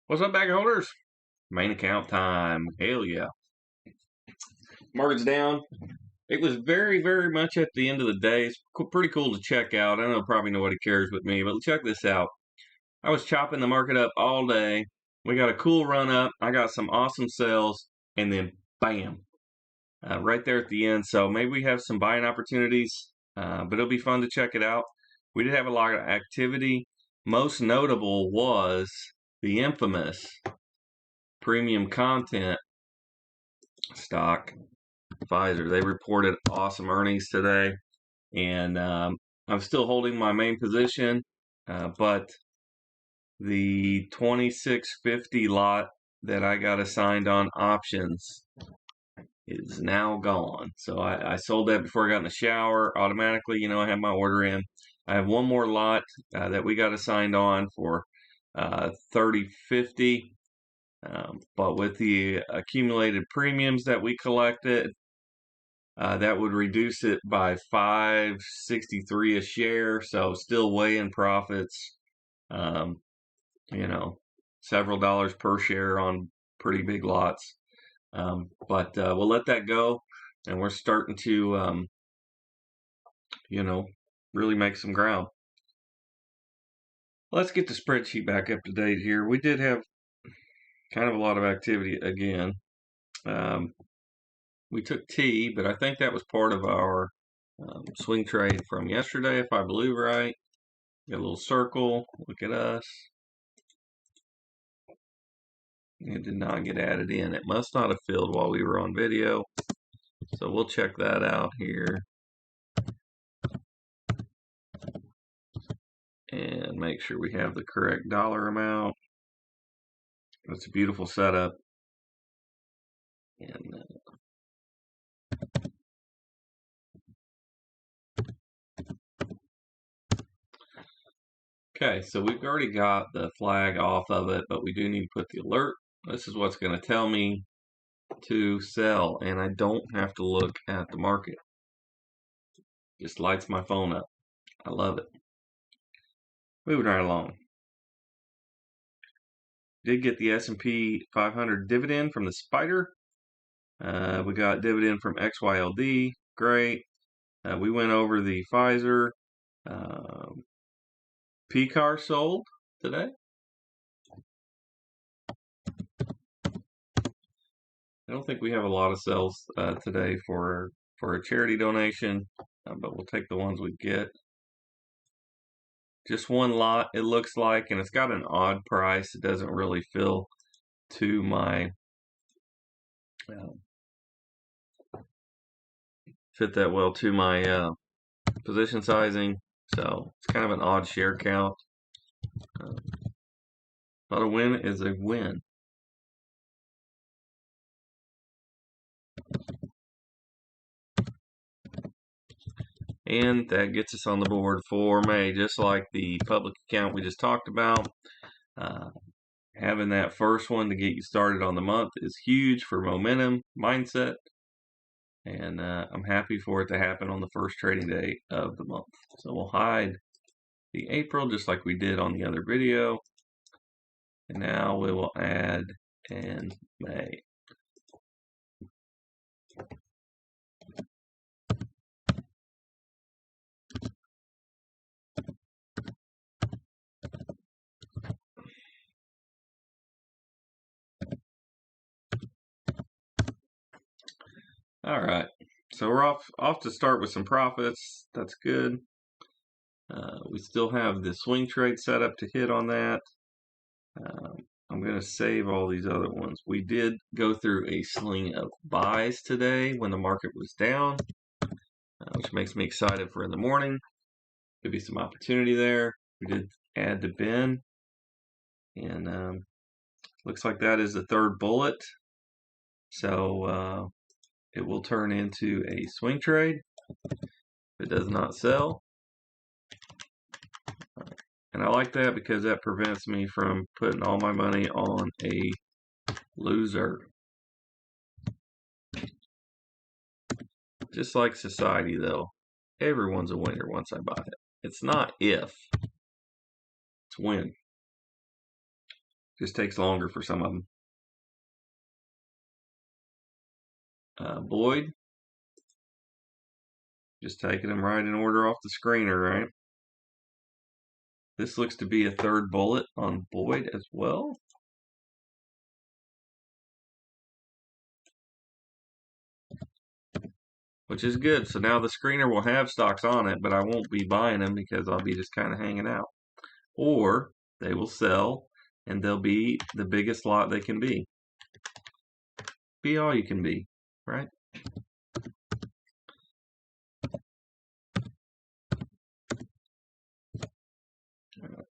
What's up, bag holders? Main account time. Hell yeah. Market's down. It was very much at the end of the day. It's pretty cool to check out. I know probably nobody cares with me, but check this out. I was chopping the market up all day. We got a cool run up. I got some awesome sales, and then bam, right there at the end. So maybe we have some buying opportunities, but it'll be fun to check it out. We did have a lot of activity. Most notable was the infamous premium content stock, Pfizer. They reported awesome earnings today, and I'm still holding my main position, but the 2650 lot that I got assigned on options is now gone. So I sold that before I got in the shower automatically. I have my order in. I have one more lot that we got assigned on for 3050. But with the accumulated premiums that we collected, that would reduce it by $5.63 a share. So still way in profits. Several dollars per share on pretty big lots. But we'll let that go, and we're starting to, really make some ground. Let's get the spreadsheet back up to date here. We did have kind of a lot of activity again. We took T, but I think that was part of our swing trade from yesterday, if I believe right. Got a little circle. Look at us. It did not get added in. It must not have filled while we were on video. So we'll check that out here. And make sure we have the correct dollar amount. That's a beautiful setup. And okay, so we've already got the flag off of it, but we do need to put the alert. This is what's going to tell me to sell, and I don't have to look at the market. Just lights my phone up. I love it. Moving right along. Did get the S&P 500 dividend from the Spider. We got dividend from XYLD. Great. We went over the Pfizer. PCAR sold today. I don't think we have a lot of sales today for a charity donation, but we'll take the ones we get. Just one lot, it looks like, and it's got an odd price. It doesn't really fill to my fit that well to my position sizing. So it's kind of an odd share count. But a win is a win. And that gets us on the board for May, just like the public account we just talked about. Having that first one to get you started on the month is huge for momentum, mindset. And I'm happy for it to happen on the first trading day of the month. So we'll hide the April just like we did on the other video. And now we will add in May. All right, so we're off to start with some profits. That's good. We still have the swing trade set up to hit on that. I'm going to save all these other ones. We did go through a sling of buys today when the market was down, which makes me excited for in the morning. Could be some opportunity there. We did add to Ben, and looks like that is the third bullet. So it will turn into a swing trade if it does not sell. And I like that because that prevents me from putting all my money on a loser. Just like society, though, everyone's a winner once I buy it. It's not if, it's when. Just takes longer for some of them. Boyd. Just taking them right in order off the screener, right? This looks to be a third bullet on Boyd as well. Which is good. So now the screener will have stocks on it, but I won't be buying them because I'll be just kind of hanging out. Or they will sell and they'll be the biggest lot they can be. Be all you can be, right?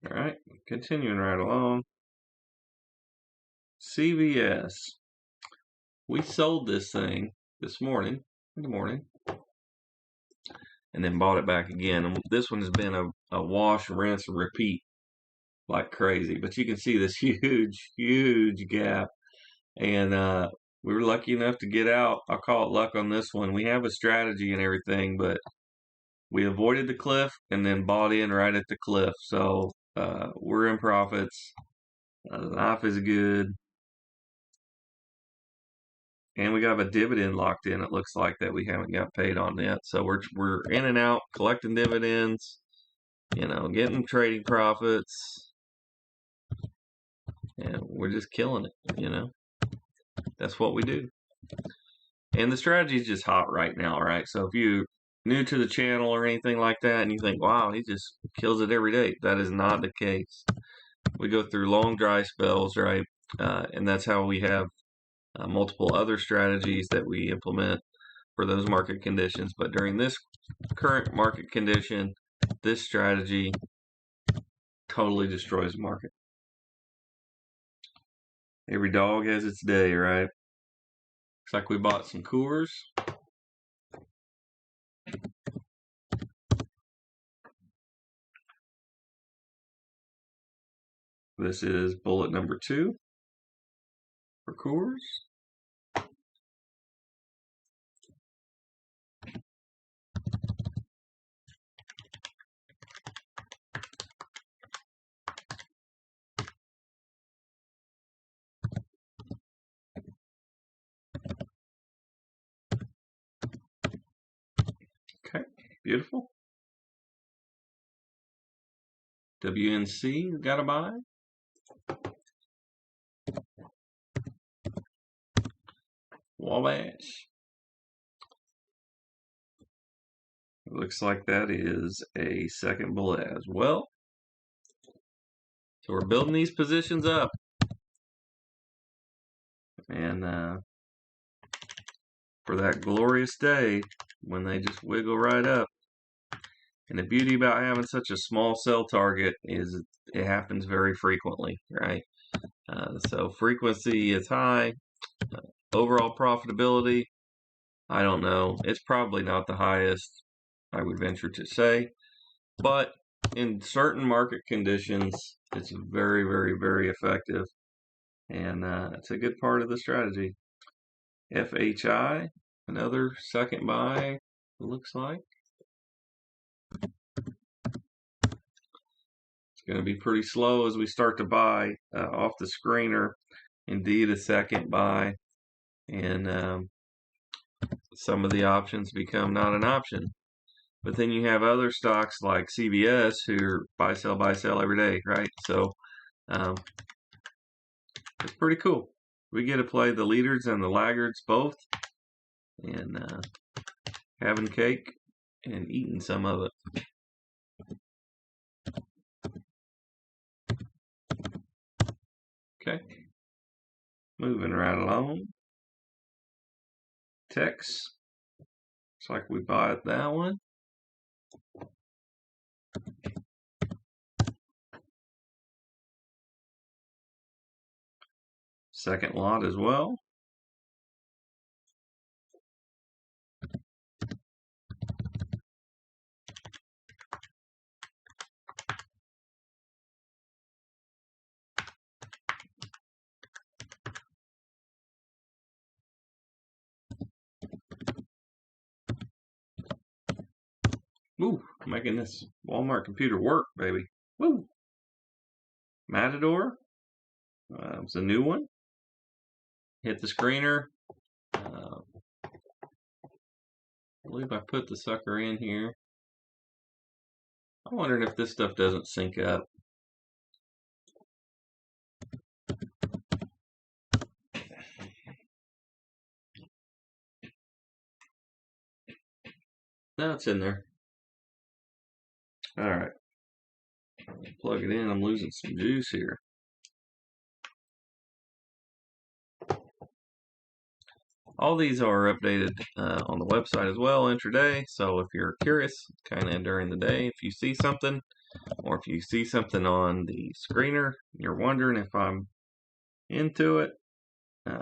All right, continuing right along. CVS. We sold this thing this morning, in the morning, and then bought it back again. And this one has been a wash, rinse, and repeat like crazy. But you can see this huge, huge gap. And we were lucky enough to get out. I'll call it luck on this one. We have a strategy and everything, but we avoided the cliff and then bought in right at the cliff. So we're in profits. Life is good. And we got a dividend locked in, it looks like, that we haven't got paid on yet. So we're in and out, collecting dividends, getting trading profits. And we're just killing it, That's what we do. And the strategy is just hot right now, right? So if you're new to the channel or anything like that and you think, wow, he just kills it every day, that is not the case. We go through long dry spells, right? And that's how we have multiple other strategies that we implement for those market conditions. But during this current market condition, this strategy totally destroys the market. Every dog has its day, right? Looks like we bought some Coors. This is bullet number 2 for Coors. Okay, beautiful. WNC, gotta buy. Wabash. It looks like that is a second bullet as well. So we're building these positions up. And for that glorious day when they just wiggle right up. And the beauty about having such a small sell target is it happens very frequently, right? So frequency is high. Overall profitability, I don't know. It's probably not the highest, I would venture to say. But in certain market conditions, it's very, very, very effective. And it's a good part of the strategy. FHI, another second buy, looks like. It's going to be pretty slow as we start to buy off the screener. Indeed, a second buy. And some of the options become not an option. But then you have other stocks like CVS who are buy, sell every day, right? So it's pretty cool. We get to play the leaders and the laggards both, and having cake and eating some of it. Okay, moving right along. Tex, looks like we bought that one. Second lot as well. Woo, making this Walmart computer work, baby. Woo. Matador. It's a new one. Hit the screener. I believe I put the sucker in here. I'm wondering if this stuff doesn't sync up. No, it's in there. All right. Plug it in. I'm losing some juice here. All these are updated on the website as well intraday. So if you're curious, kind of during the day, if you see something, or if you see something on the screener, you're wondering if I'm into it,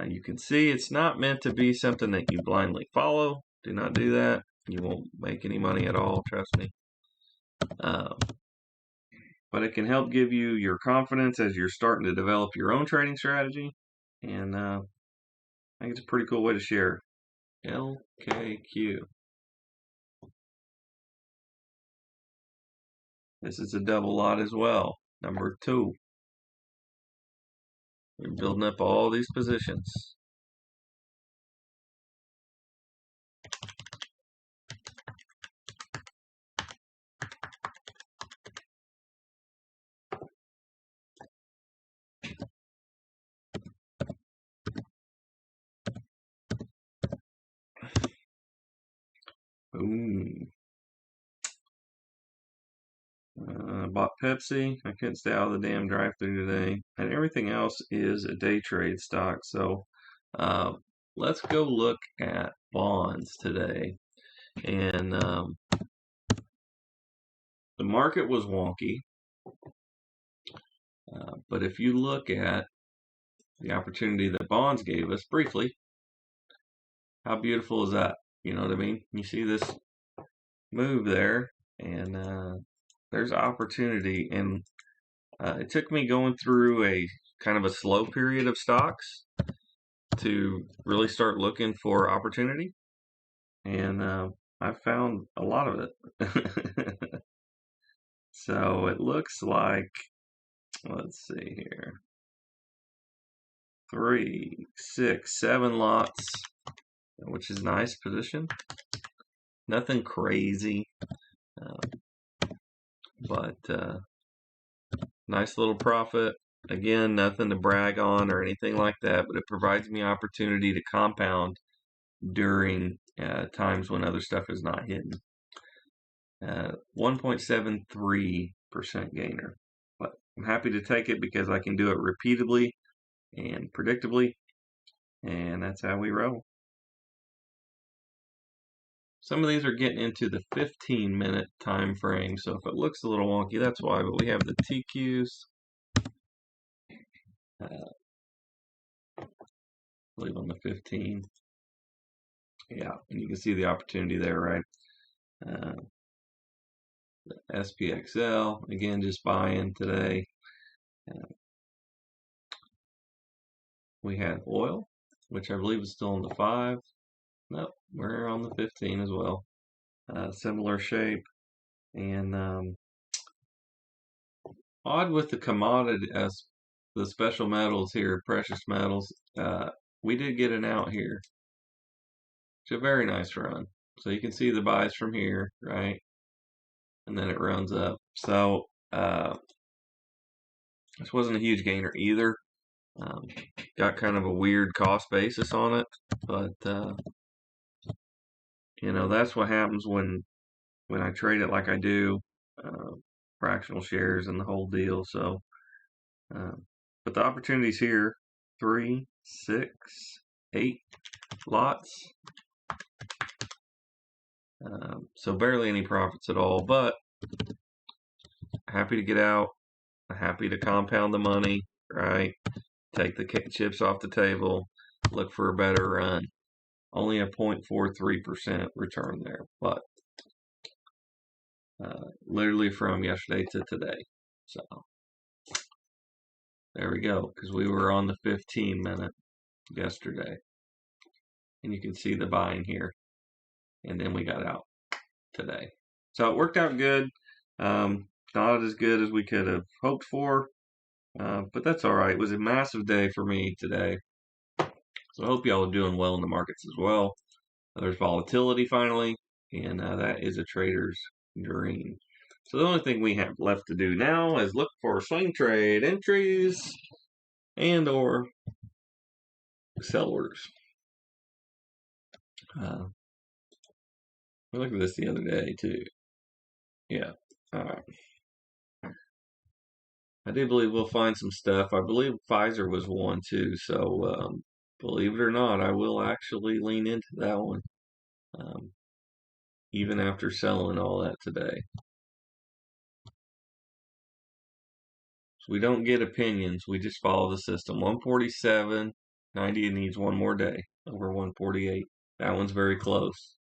you can see it's not meant to be something that you blindly follow. Do not do that. You won't make any money at all, trust me. But it can help give you your confidence as you're starting to develop your own trading strategy. And I think it's a pretty cool way to share. LKQ. This is a double lot as well, number 2. We're building up all these positions. Boom. Bought Pepsi. I couldn't stay out of the damn drive-thru today. And everything else is a day trade stock. So let's go look at bonds today. And the market was wonky. But if you look at the opportunity that bonds gave us briefly, how beautiful is that? You know what I mean? You see this move there, and there's opportunity. And it took me going through a kind of a slow period of stocks to really start looking for opportunity. And I found a lot of it. So it looks like, let's see here, 3, 6, 7 lots, which is nice position. Nothing crazy, but nice little profit. Again, nothing to brag on or anything like that, but it provides me opportunity to compound during times when other stuff is not hidden. 1.73% gainer, but I'm happy to take it because I can do it repeatedly and predictably, and that's how we roll. Some of these are getting into the 15-minute time frame, so if it looks a little wonky, that's why. But we have the TQs. I believe on the 15. Yeah, and you can see the opportunity there, right? The SPXL, again, just buying today. We had oil, which I believe is still on the 5. Nope, we're on the 15 as well. Similar shape. And odd with the commodity, the special metals here, precious metals, we did get an out here. It's a very nice run. So you can see the buys from here, right? And then it runs up. So this wasn't a huge gainer either. Got kind of a weird cost basis on it, but you know, that's what happens when I trade it like I do, fractional shares and the whole deal. So, but the opportunities here, 3, 6, 8 lots. So barely any profits at all, but happy to get out, happy to compound the money, right? Take the chips off the table, look for a better run. Only a 0.43% return there, but literally from yesterday to today. So there we go, because we were on the 15-minute yesterday. And you can see the buying here. And then we got out today. So it worked out good. Not as good as we could have hoped for. But that's all right. It was a massive day for me today. So I hope y'all are doing well in the markets as well. There's volatility finally, and that is a trader's dream. So the only thing we have left to do now is look for swing trade entries and or sell orders. I looked at this the other day too. Yeah. I do believe we'll find some stuff. I believe Pfizer was one too. So believe it or not, I will actually lean into that one. Even after selling all that today. So we don't get opinions. We just follow the system. 147.90. It needs one more day over 148. That one's very close.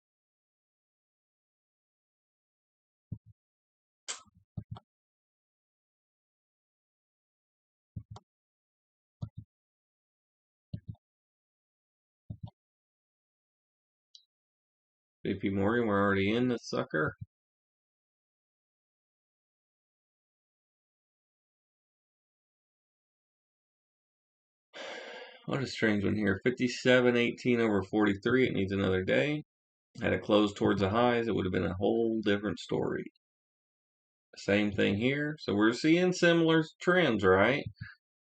JP Morgan, we're already in the sucker. What a strange one here. 57.18 over 43. It needs another day. Had it closed towards the highs, it would have been a whole different story. Same thing here. So we're seeing similar trends, right?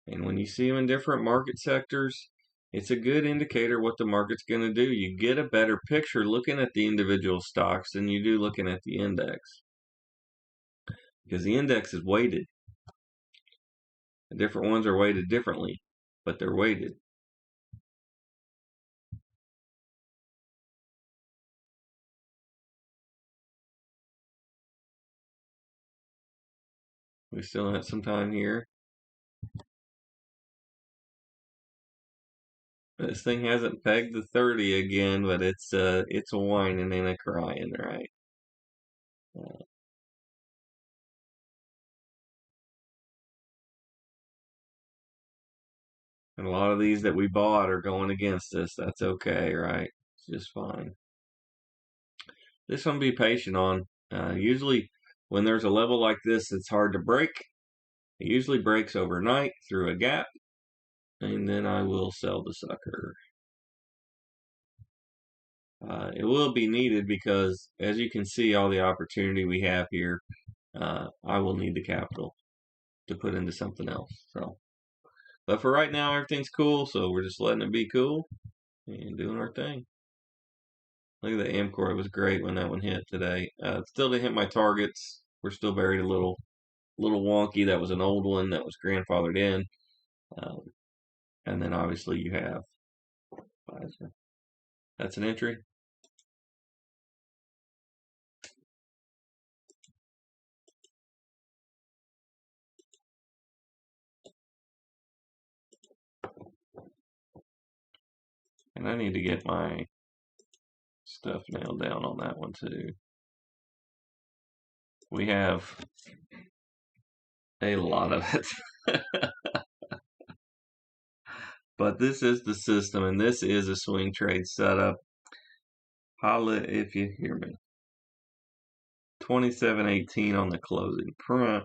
And when you see them in different market sectors, it's a good indicator what the market's going to do. You get a better picture looking at the individual stocks than you do looking at the index. Because the index is weighted. The different ones are weighted differently, but they're weighted. We still have some time here. This thing hasn't pegged the 30 again, but it's a whining and a crying, right? And a lot of these that we bought are going against us. That's okay, right? It's just fine. This one be patient on. Usually when there's a level like this, it's hard to break. It usually breaks overnight through a gap, and then I will sell the sucker. It will be needed because, as you can see, all the opportunity we have here, I will need the capital to put into something else. So, but for right now, everything's cool, so we're just letting it be cool and doing our thing. Look at the Amcor. It was great when that one hit today. Still didn't hit my targets. We're still buried a little wonky. That was an old one that was grandfathered in. And then obviously you have Pfizer. That's an entry. And I need to get my stuff nailed down on that one too. We have a lot of it. But this is the system, and this is a swing trade setup. Holla if you hear me. 27.18 on the closing print.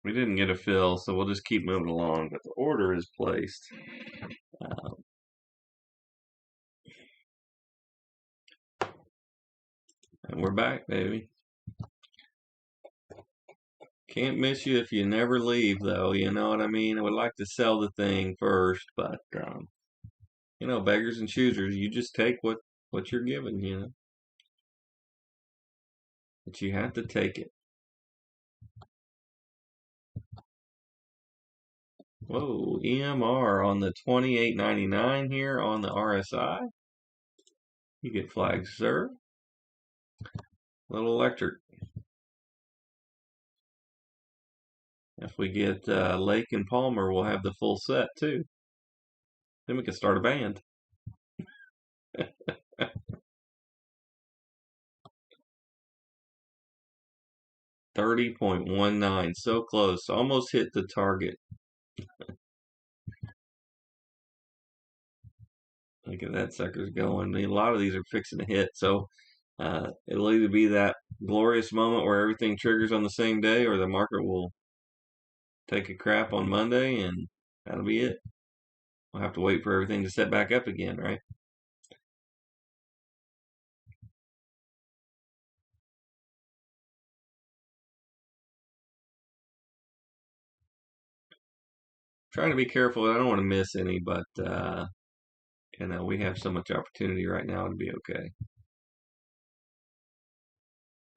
We didn't get a fill, so we'll just keep moving along. But the order is placed. And we're back, baby. Can't miss you if you never leave, though. You know what I mean? I would like to sell the thing first, but you know, beggars and choosers. You just take what you're given, you know. But you have to take it. Whoa, EMR on the 28.99 here on the RSI. You get flagged, sir. Little electric. If we get Lake and Palmer, we'll have the full set too. Then we can start a band. 30.19, so close. Almost hit the target. Look at that sucker's going. I mean, a lot of these are fixing to hit, so it'll either be that glorious moment where everything triggers on the same day, or the market will take a crap on Monday, and that'll be it. We'll have to wait for everything to set back up again, right? Trying to be careful. I don't want to miss any, but we have so much opportunity right now to be okay.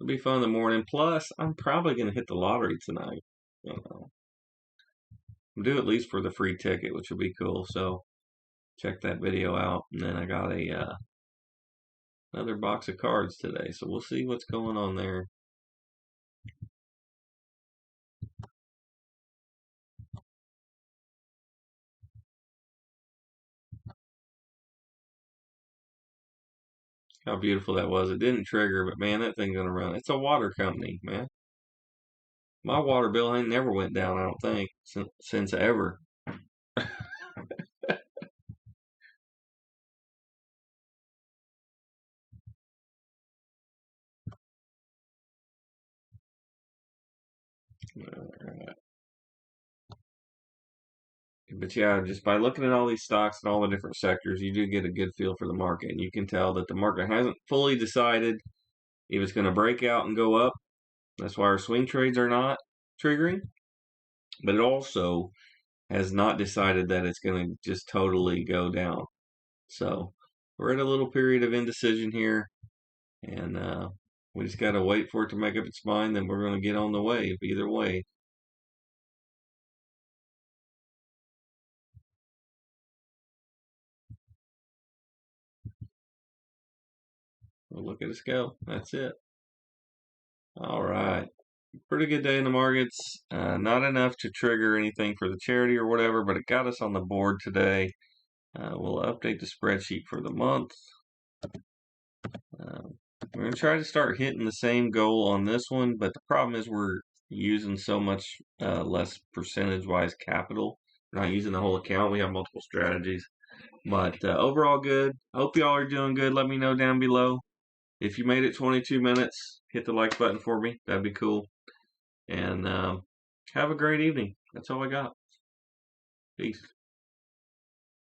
It'll be fun in the morning. Plus, I'm probably going to hit the lottery tonight. I'll do at least for the free ticket, which will be cool. So check that video out. And then I got a another box of cards today, so we'll see what's going on there. How beautiful that was. It didn't trigger, but man, that thing's gonna run. It's a water company, man. My water bill ain't never went down, I don't think, since ever. Alright. But yeah, just by looking at all these stocks and all the different sectors, you do get a good feel for the market. And you can tell that the market hasn't fully decided if it's going to break out and go up. That's why our swing trades are not triggering. But it also has not decided that it's going to just totally go down. So we're at a little period of indecision here. And we just got to wait for it to make up its mind. Then we're going to get on the wave either way. Well, look at us go. That's it. All right. Pretty good day in the markets. Not enough to trigger anything for the charity or whatever, but it got us on the board today. We'll update the spreadsheet for the month. We're going to try to start hitting the same goal on this one, but the problem is we're using so much less percentage-wise capital. We're not using the whole account. We have multiple strategies. But overall good. Hope y'all are doing good. Let me know down below. If you made it 22 minutes, hit the like button for me. That'd be cool. And have a great evening. That's all I got. Peace.